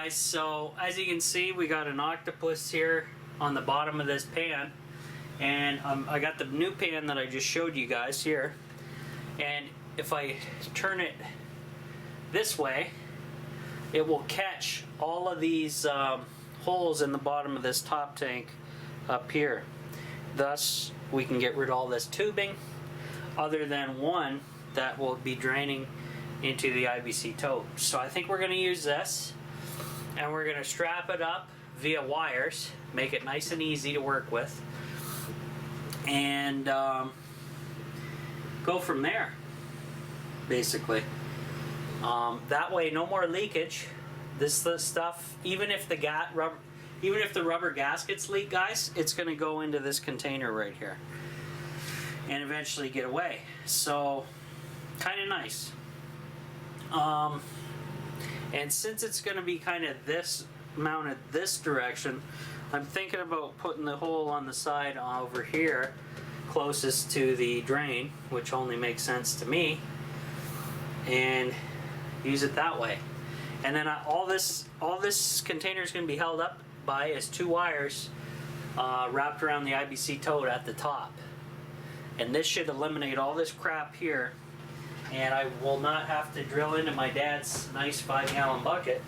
guys, so as you can see, we got an octopus here on the bottom of this pan, and I got the new pan that I just showed you guys here, and if I turn it this way, it will catch all of these holes in the bottom of this top tank up here. Thus, we can get rid of all this tubing, other than one that will be draining into the IBC tote. So I think we're going to use this, and we're going to strap it up via wires, make it nice and easy to work with, and go from there, basically. That way, no more leakage. This stuff, even if the rubber gaskets leak, guys, it's going to go into this container right here and eventually get away. So, kind of nice. And since it's going to be kind of this mounted this direction, I'm thinking about putting the hole on the side over here closest to the drain, which only makes sense to me, and use it that way. And then all this container is going to be held up by is 2 wires wrapped around the IBC tote at the top. And this should eliminate all this crap here, and I will not have to drill into my dad's nice 5-gallon bucket,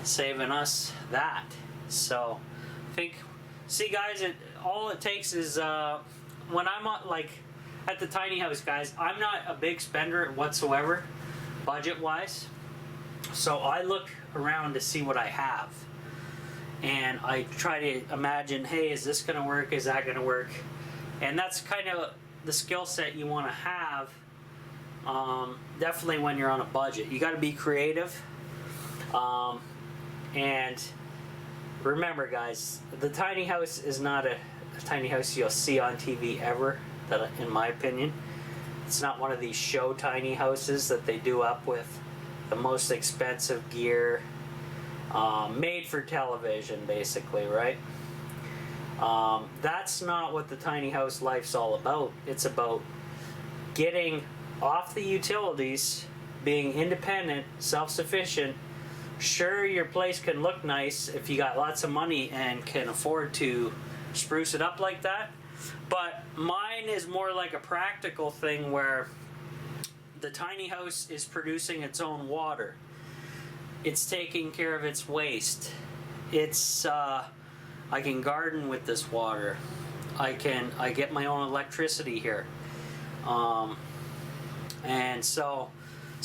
saving us that. So I think, see guys, all it takes is when I'm at the tiny house, guys, I'm not a big spender whatsoever budget wise, so I look around to see what I have, and I try to imagine, hey, is this gonna work, is that gonna work? And that's kind of the skill set you want to have. Definitely when you're on a budget, you got to be creative. And remember, guys, the tiny house is not a tiny house you'll see on TV ever. That, in my opinion, it's not one of these show tiny houses that they do up with the most expensive gear, made for television, basically, right? That's not what the tiny house life's all about. It's about getting off the utilities, being independent, self-sufficient. Sure, your place can look nice if you got lots of money and can afford to spruce it up like that, but mine is more like a practical thing where the tiny house is producing its own water. It's taking care of its waste. It's I can garden with this water. I get my own electricity here. And so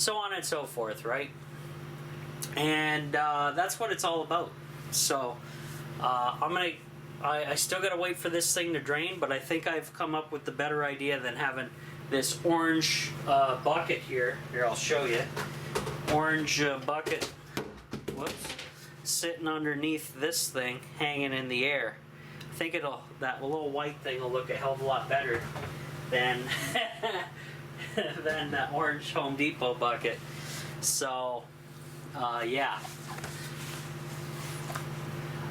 on and so forth, right? And that's what it's all about. So I still gotta wait for this thing to drain, but I think I've come up with the better idea than having this orange bucket here. Here, I'll show you. Orange bucket, whoops, sitting underneath this thing, hanging in the air. I think that little white thing will look a hell of a lot better than than that orange Home Depot bucket. So, yeah.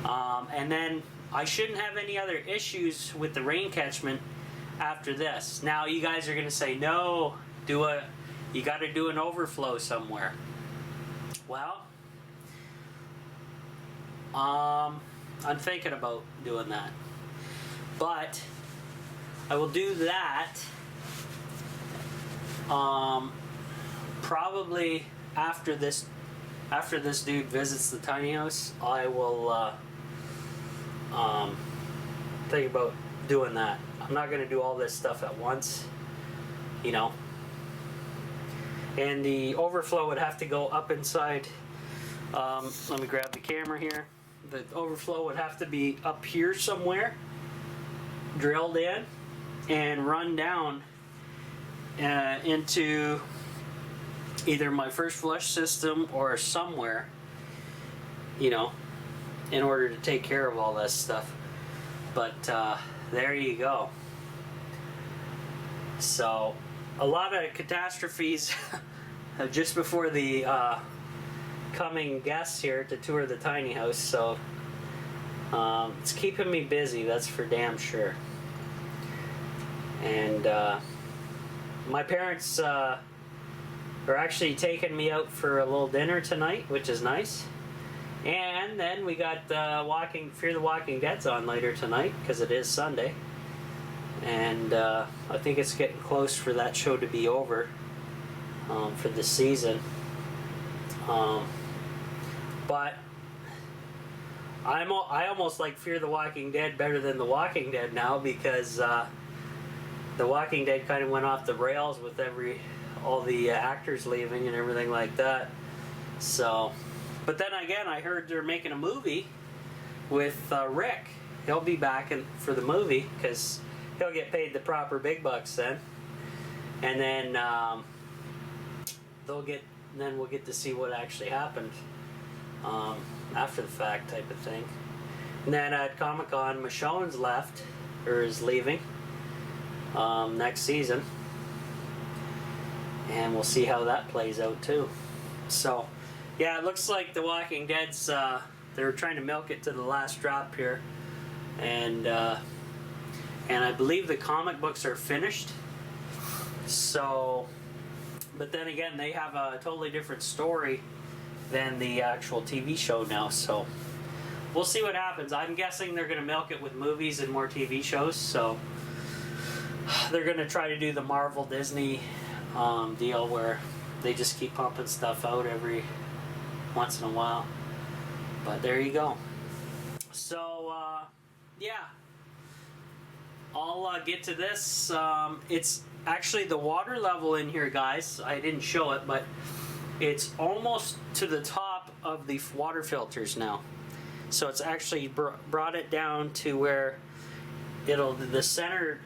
And then I shouldn't have any other issues with the rain catchment after this. Now you guys are gonna say, no, you got to do an overflow somewhere. Well, I'm thinking about doing that, but I will do that probably after this dude visits the tiny house. I will think about doing that. I'm not going to do all this stuff at once, you know. And the overflow would have to go up inside. Let me grab the camera here. The overflow would have to be up here somewhere, drilled in, and run down into either my first flush system or somewhere, you know, in order to take care of all this stuff. But there you go. So a lot of catastrophes just before the coming guests here to tour the tiny house, so it's keeping me busy, that's for damn sure. And my parents are actually taking me out for a little dinner tonight, which is nice. And then we got Fear the Walking Dead's on later tonight because it is Sunday, and I think it's getting close for that show to be over for the season. But I almost like Fear the Walking Dead better than The Walking Dead now because The Walking Dead kind of went off the rails with all the actors leaving and everything like that. So, but then again, I heard they're making a movie with Rick. He'll be back for the movie because he'll get paid the proper big bucks then, and then we'll get to see what actually happened after the fact type of thing. And then at Comic-Con, Michonne's left or is leaving next season, and we'll see how that plays out too. So yeah, it looks like The Walking Dead's they're trying to milk it to the last drop here, and I believe the comic books are finished. So, but then again, they have a totally different story than the actual TV show now. So we'll see what happens. I'm guessing they're going to milk it with movies and more TV shows. So they're going to try to do the Marvel Disney deal where they just keep pumping stuff out every once in a while. But there you go. So yeah, I'll get to this. It's actually the water level in here, guys. I didn't show it, but it's almost to the top of the water filters now. So it's actually brought it down to where the center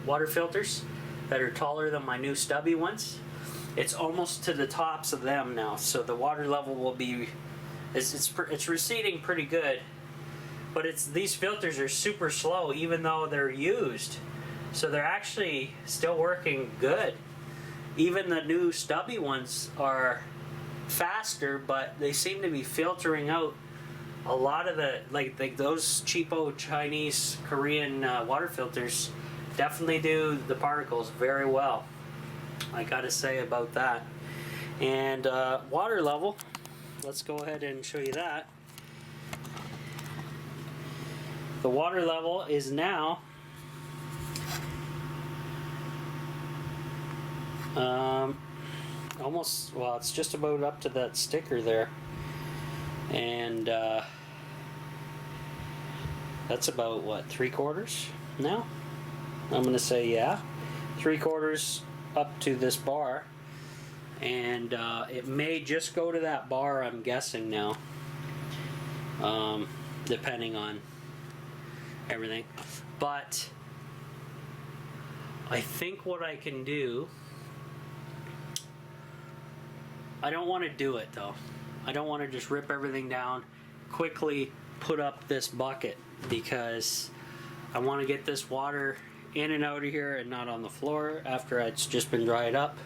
water filters that are taller than my new stubby ones. It's almost to the tops of them now. So the water level will be it's receding pretty good. But these filters are super slow even though they're used. So they're actually still working good. Even the new stubby ones are faster, but they seem to be filtering out a lot of the like those cheapo Chinese, Korean water filters definitely do the particles very well. I gotta say about that. And water level, let's go ahead and show you that. The water level is now almost, well, it's just about up to that sticker there, and that's about what, 3/4 now? I'm gonna say yeah, 3/4 up to this bar, and it may just go to that bar, I'm guessing now, depending on everything. But I think what I can do, I don't want to do it though. I don't want to just rip everything down, quickly put up this bucket, because I want to get this water in and out of here and not on the floor after it's just been dried up.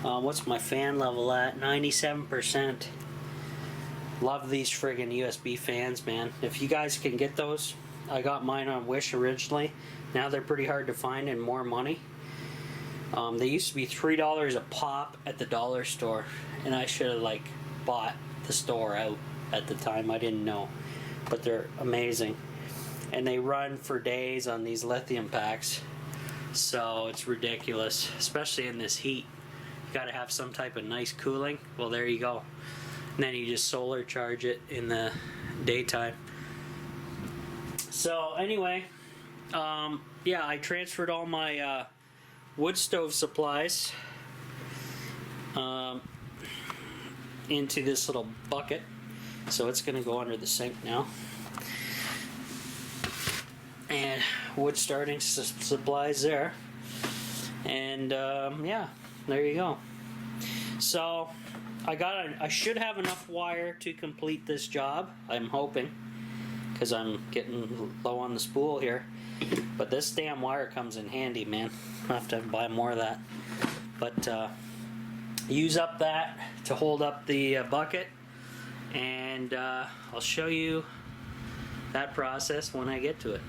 What's my fan level at? 97%. Love these friggin' USB fans, man. If you guys can get those, I got mine on Wish originally. Now they're pretty hard to find and more money. They used to be $3 a pop at the dollar store, and I should have bought the store out at the time. I didn't know, but they're amazing, and they run for days on these lithium packs. So it's ridiculous, especially in this heat. You got to have some type of nice cooling. Well, there you go. And then you just solar charge it in the daytime. So anyway, yeah, I transferred all my wood stove supplies into this little bucket, so it's going to go under the sink now. And wood starting supplies there, and yeah, there you go. So I should have enough wire to complete this job, I'm hoping, because I'm getting low on the spool here. But this damn wire comes in handy, man. I'll have to buy more of that. But use up that to hold up the bucket, and I'll show you that process when I get to it.